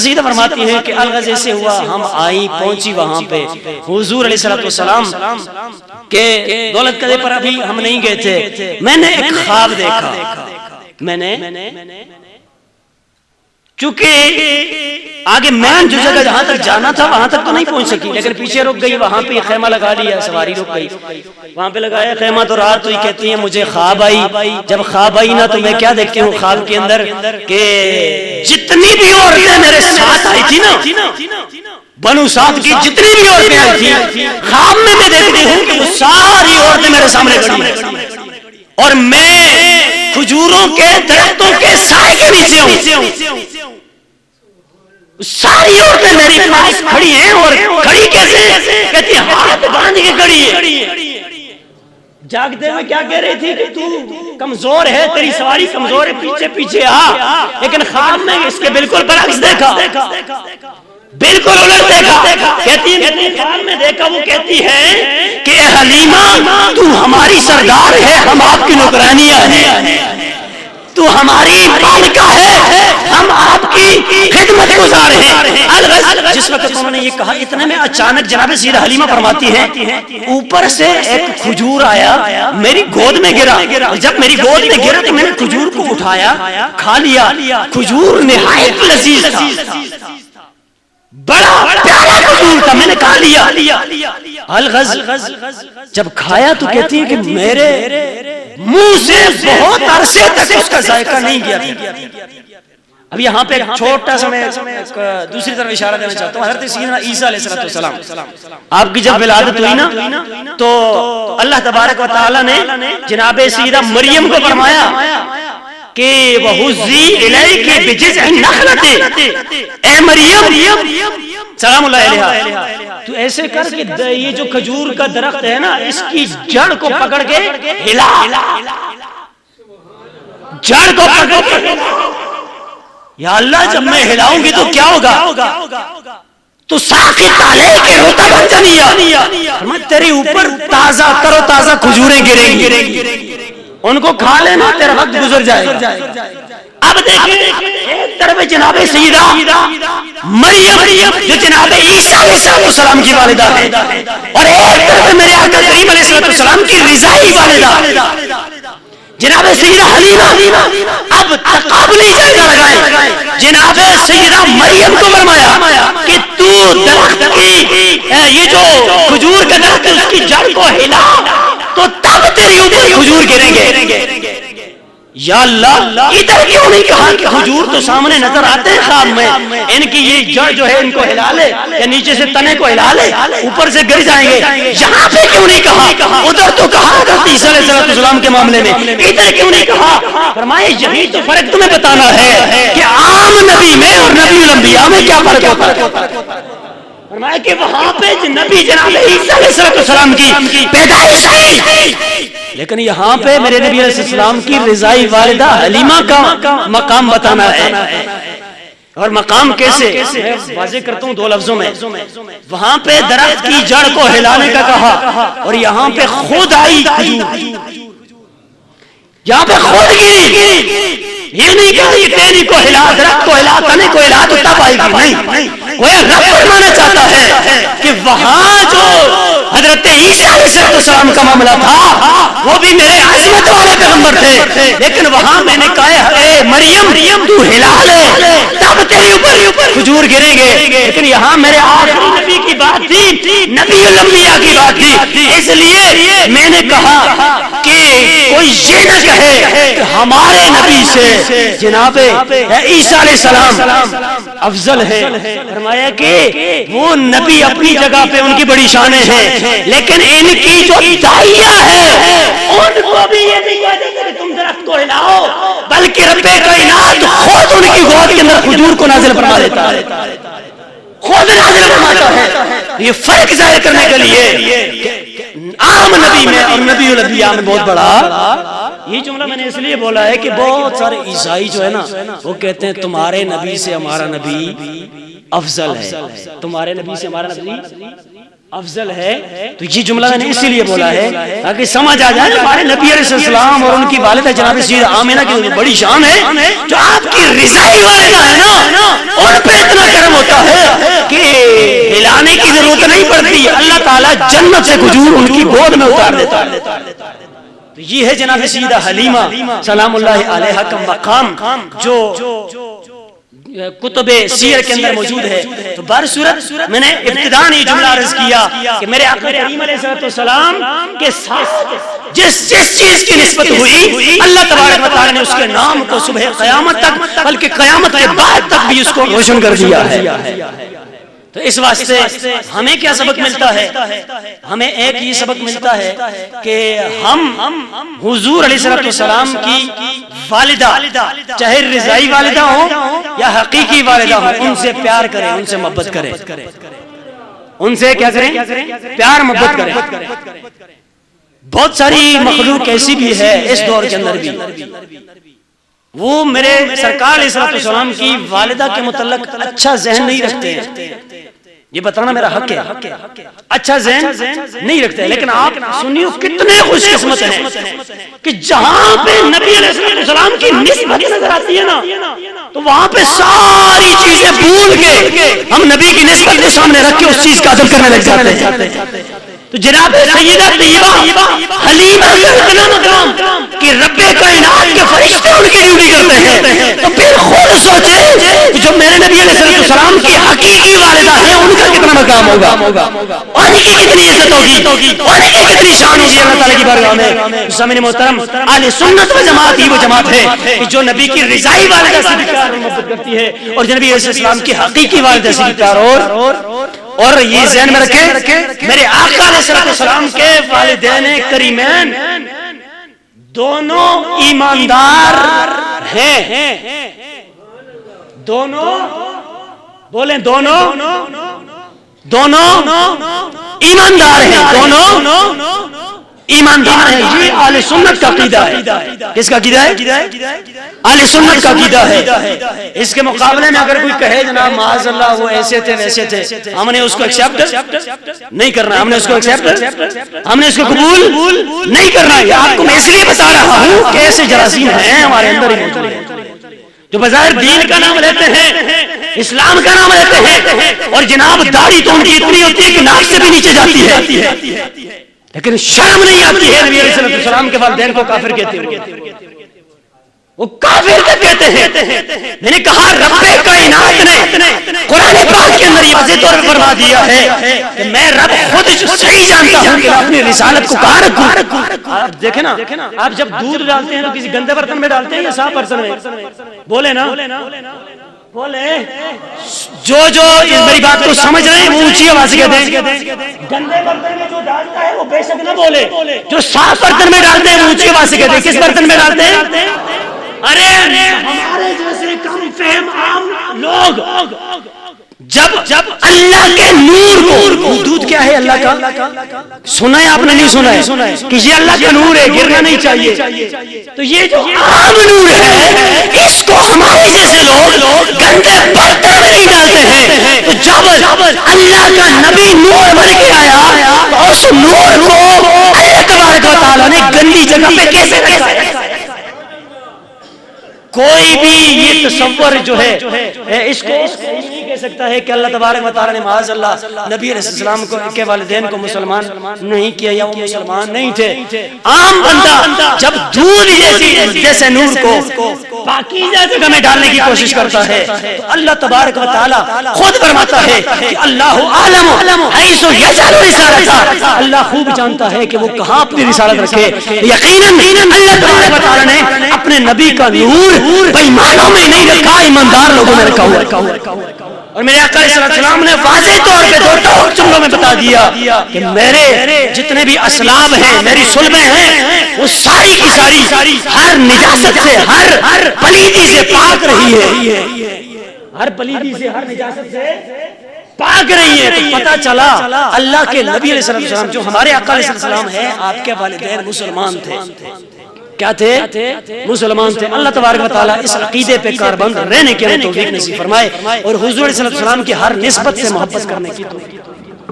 سیدھا فرماتی ہیں کہ الغزے سے ہوا، ہم آئی پہنچی وہاں پہ حضور علیہ السلام کہ دولت قدے پر ابھی ہم نہیں گئے تھے، میں نے ایک خواب دیکھا، میں نے چونکہ آگے مین جو جگہ جہاں تک جانا تھا وہاں تک تو نہیں پہنچ سکی، لیکن پیچھے رک گئی، وہاں پہ خیمہ لگا لیا، سواری رک گئی، وہاں پہ لگایا خیمہ، تو رات ہوئی، کہتی ہیں مجھے خواب آئی، جب خواب آئی نا تو میں کیا دیکھتی ہوں خواب کے اندر کہ جتنی بھی عورتیں میرے ساتھ آئی تھی نا، بنو سعد کی جتنی بھی عورتیں آئی تھی، خواب میں میں دیکھتی ہوں کہ وہ ساری عورتیں میرے سامنے کھڑی ہیں اور میں کھجوروں کے درختوں کے سائے کے نیچے ہوں، ساری عورتیں میری پاس کھڑی ہیں، اور کھڑی کیسے؟ کہتی ہیں ہاتھ باندھ کے کھڑی ہے۔ جاگتے ہوئے کیا کہہ رہی تھی کہ تو کمزور ہے، تیری سواری کمزور ہے، پیچھے پیچھے آ، لیکن خواب میں اس کے بالکل برعکس دیکھا، بالکل الٹ دیکھا۔ کہتی ہے خواب میں دیکھا، وہ کہتی ہے کہ اے حلیمہ تو ہماری سردار ہے، ہم آپ کی نوکرانیاں ہیں، تو ہماری مالکہ ہے، ہم آپ کی خدمت گزار ہیں۔ الغز جس وقت انہوں نے یہ کہا، اتنے میں اچانک جناب سیدہ حلیمہ فرماتی ہیں اوپر سے ایک کھجور آیا، میری گود میں گرا، جب میری گود میں گرا تو میں نے کھجور کو اٹھایا، کھا لیا، کھجور نہایت لذیذ تھا، بڑا پیارا کھجور تھا، میں نے کھا لیا۔ الغز جب کھایا تو کہتی ہے کہ میرے منہ سے بہت عرصے تک اس کا ذائقہ نہیں گیا تھا۔ اب یہاں پہ چھوٹا سا میں دوسری طرف اشارہ دینا چاہتا ہوں، حضرت سیدنا عیسیٰ علیہ السلام آپ کی جب ولادت ہوئی نا تو اللہ تبارک و تعالی نے جناب سیدہ مریم کو فرمایا کہ وَهُزِّي إِلَيْكِ بِجِذْعِ النَّخْلَةِ، اے مریم سلام اللہ علیہا، تو ایسے کر کہ یہ جو کھجور کا درخت ہے نا اس کی جڑ کو پکڑ کے ہلا، جڑ کو پکڑ کے، یا اللہ جب میں ہلاؤں گی تو کیا ہوگا؟ تو ساقط علیک رطبا جنیا، فرمایا تیرے اوپر تازہ تر و تازہ کھجوریں گریں گی، ان کو کھا لینا، تیرا وقت گزر جائے گا۔ اب دیکھیں ایک طرف جناب سیدہ مریم جو جناب عیسیٰ علیہ السلام کی والدہ ہے، اور ایک طرف میرے آقا کریم علیہ السلام کی رضائی والدہ جناب سیدہ حلیمہ۔ اب تقابلی جائزہ لگائیں، جناب سیدہ مریم کو فرمایا کہ تو درخت کی یہ جو کھجور کا درخت اس کی جڑ کو ہلا تو تب تیری اوپر کھجور گریں گے۔ یا اللہ ادھر کیوں نہیں کہا کہ کھجور تو سامنے نظر آتے ہیں خواب میں، ان کی یہ جڑ جو ہے ان کو ہلا لے، یا نیچے سے تنے کو ہلا لے، اوپر سے گر جائیں گے، یہاں پہ کیوں نہیں کہا؟ ادھر تو کہا حضرت عیسیٰ علیہ السلام کے معاملے میں، ادھر کیوں نہیں کہا؟ فرمائے یہی تو فرق تمہیں بتانا ہے کہ عام نبی میں اور نبی الانبیاء میں کیا فرق ہوتا ہے۔ فرمایا کہ وہاں پہ نبی جناب عیسیٰ علیہ السلام کی پیدائش ہے، لیکن یہاں پہ میرے نبی علیہ السلام کی رضائی والدہ حلیمہ کا مقام بتانا ہے۔ اور مقام کیسے؟ میں واضح کرتا ہوں دو لفظوں میں، وہاں پہ درخت کی جڑ کو ہلانے کا کہا، اور یہاں پہ خود آئی کھجور، یہاں پہ خود گری، یہ نہیں کہا یہ ٹہنی کو ہلا، درخت کو ہلا، تنے کو ہلا تو تب آئے گی، نہیں، وہ رب فرمانا چاہتا ہے کہ وہاں جو حضرت عیسیٰ علیہ السلام کا معاملہ تھا وہ بھی میرے عظمت والے پیغمبر تھے، لیکن وہاں میں نے کہا اے مریم تو ہلا لے تب تیرے اوپر کھجور گریں گے، لیکن یہاں میرے آخری نبی کی بات تھی، نبی الانبیاء کی بات تھی، اس لیے میں نے کہا کہ کوئی یہ نہ کہے کہ ہمارے نبی سے جناب عیسیٰ علیہ السلام افضل ہے۔ فرمایا کہ وہ نبی اپنی جگہ پہ ان کی بڑی شانیں ہیں، لیکن ان کی جو داعیہ ہے ان کو بھی یہ نہیں کہتے کہ تم درخت کو ہلاؤ، بلکہ رب کائنات خود ان کی گود کے اندر کھجور کو نازل فرما دیتا ہے، خود نازل فرماتا ہے۔ یہ فرق ظاہر کرنے کے لیے عام نبی میں اور نبی الانبیاء میں بہت بڑا، یہ جملہ میں نے اس لیے بولا ہے کہ بہت سارے عیسائی جو ہے نا وہ کہتے ہیں تمہارے نبی سے ہمارا نبی افضل ہے، تمہارے نبی سے ہمارا نبی افضل ہے، تو یہ جملہ میں نے اسی لیے بولا ہے تاکہ سمجھ آ جائے ہمارے نبی علیہ السلام اور ان کی والدہ جناب سیدہ آمینہ کی بڑی شان ہے، جو آپ کی رضائی والدہ ہے نا ان پہ اتنا ہوتا ہے کہ ہلانے کی ضرورت نہیں پڑتی، اللہ تعالیٰ جنت سے کھجور ان کی گود میں اتار دیتا ہے۔ تو یہ ہے جناب سیدہ حلیمہ سلام اللہ علیہا کا مقام جو کتب سیر کے اندر موجود ہے۔ تو بہرصورت میں نے ابتداءً یہ جملہ عرض کیا کہ میرے آقا کریم علیہ السلام کے ساتھ جس چیز کی نسبت ہوئی، اللہ تبارک و تعالی نے اس کے نام کو صبح قیامت تک بلکہ قیامت کے بعد تک بھی اس کو روشن کر دیا ہے۔ تو اس واسطے ہمیں کیا سبق ملتا ہے؟ ہمیں ایک یہ سبق ملتا ہے کہ ہم حضور علیہ السلام کی والدہ، چاہے رضائی والدہ ہوں یا حقیقی والدہ ہوں، ان سے پیار کریں، ان سے محبت کریں، ان سے کیا کریں؟ پیار محبت کریں۔ بہت ساری مخلوق ایسی بھی ہے اس دور کے اندر بھی، وہ میرے سرکار علیہ السلام کی والدہ کے متعلق اچھا ذہن نہیں رکھتے ہیں، یہ بتانا میرا حق ہے، اچھا ذہن نہیں رکھتے ہیں۔ لیکن آپ سنیو کتنے خوش قسمت ہیں کہ جہاں پہ نبی علیہ السلام کی نسبت نظر آتی ہے نا، تو وہاں پہ ساری چیزیں بھول کے ہم نبی کی نسبت کو سامنے رکھ کے اس چیز کا ادب کرنے لگ جاتے ہیں۔ تو جناب سیدہ طیبہ حلیمہ کا اتنا مقام کہ رب کائنات کے فرشتے ان کی ڈیوٹی کرتے ہیں، تو پھر خود سوچیں کہ جو میرے نبی علیہ السلام کی حقیقی والدہ ہیں ان کا کتنا مقام ہوگا، ان کی کتنی عزت ہوگی، ان کی کتنی شان ہوگی اللہ تعالیٰ کی بارگاہ میں۔ سامعین محترم، اہل سنت و جماعت ہی وہ جماعت ہے کہ جو نبی کی رضائی والدہ سے بھی پیار اور محبت کرتی ہے اور جو نبی علیہ السلام کی حقیقی والدہ سے بھی پیار اور یہ ذہن میں رکھیں میرے آقا علیہ السلام کے والدین کریمین دونوں ایماندار ہیں، دونوں بولیں، دونوں ایماندار ہیں، دونوں ایماندار ہیں۔ یہ اہل سنت کا عقیدہ ہے۔ کس کا عقیدہ ہے؟ اہل سنت کا عقیدہ ہے۔ اس کے مقابلے میں اگر کوئی کہے جناب معاذ اللہ وہ ایسے تھے ویسے تھے، ہم نے اس کو ایکسپٹ نہیں کرنا، ہم نے اس کو قبول نہیں کرنا۔ یہ آپ کو میں اس لیے بتا رہا ہوں کہ ایسے جراثیم ہیں ہمارے اندر ہی موجود ہیں جو بظاہر دین کا نام لیتے ہیں، اسلام کا نام لیتے ہیں، اور جناب داڑھی تو ان کی اتنی ہوتی ہے کہ ناک سے بھی نیچے جاتی ہے، لیکن شرم نہیں آتی ہے نبی علیہ السلام کے والدین کو کافر کہتے ہیں، وہ کافر کہتے ہیں۔ میں نے کہا رب کائنات نے قرآن پاک کے اندر یہ واضح طور پر فرما دیا ہے کہ میں رب خود صحیح جانتا ہوں کہ اپنی رسالت کو کہاں رکھوں۔ آپ دیکھیں نا، آپ جب دودھ ڈالتے ہیں تو کسی گندے برتن میں ڈالتے ہیں یا صاف برتن میں؟ بولے نا، بولے جو میری بات کو سمجھ رہے ہیں وہ اونچی آواز سے کہتے ہیں گندے برتن میں جو ڈالتا ہے وہ بے شک نہ بولے، جو صاف برتن میں ڈالتے ہیں وہ اونچی آواز سے کہتے ہیں۔ کس برتن میں ڈالتے ہیں؟ ارے ہمارے جیسے کم فہم عام لوگ جب اللہ کے نور کو، دودھ کیا ہے اللہ کا؟ سنا ہے آپ نے؟ نہیں سنا ہے کہ یہ اللہ کا نور ہے، گرنا نہیں چاہیے۔ تو یہ جو عام نور ہے اس کو ہمارے جیسے لوگ گندے برتن میں نہیں ڈالتے ہیں۔ تو جب اللہ کا نبی نور بن کے آیا تو اس نور کو اللہ تبارک و تعالیٰ نے گندی جگہ پہ کیسے رکھا؟ کوئی بھی یہ تصور جو ہے اس کو نہیں کہہ سکتا ہے کہ اللہ تبارک و تعالیٰ نے معاذ اللہ نبی علیہ السلام کے والدین کو مسلمان نہیں کیا یا وہ مسلمان نہیں تھے۔ عام بندہ جب دودھ جیسے نور کو پاکیزہ جگہ میں ڈالنے کی کوشش کرتا ہے تو اللہ تبارک و تعالیٰ خود فرماتا ہے کہ اللہ اعلم حیث یجعل رسالتہ، اللہ خوب جانتا ہے کہ وہ کہاں اپنی رسالت رکھے۔ یقیناً اللہ تبارک و تعالیٰ نے اپنے نبی کا نور بے ایمانوں میں نہیں رکھا، ایماندار لوگوں میں رکھا ہوا۔ اور میرے آقا علیہ السلام نے واضح طور پہ دو جملوں میں بتا دیا کہ میرے جتنے بھی اسلاب ہیں، میری صلبیں ہیں، وہ ساری کی ساری ہر نجاست سے، ہر پلیدی سے پاک رہی ہے، ہر پلیدی سے، ہر نجاست سے پاک رہی ہے۔ تو پتہ چلا اللہ کے نبی علیہ السلام جو ہمارے آقا علیہ السلام ہیں، آپ کے والدین مسلمان تھے۔ کیا تھے؟ مسلمان تھے۔ اللہ تبارک و تعالیٰ اس عقیدے پہ کاربند رہنے کے لیے توفیق نصیب فرمائے اور حضور علیہ السلام کی ہر نسبت سے محبت کرنے کی توفیق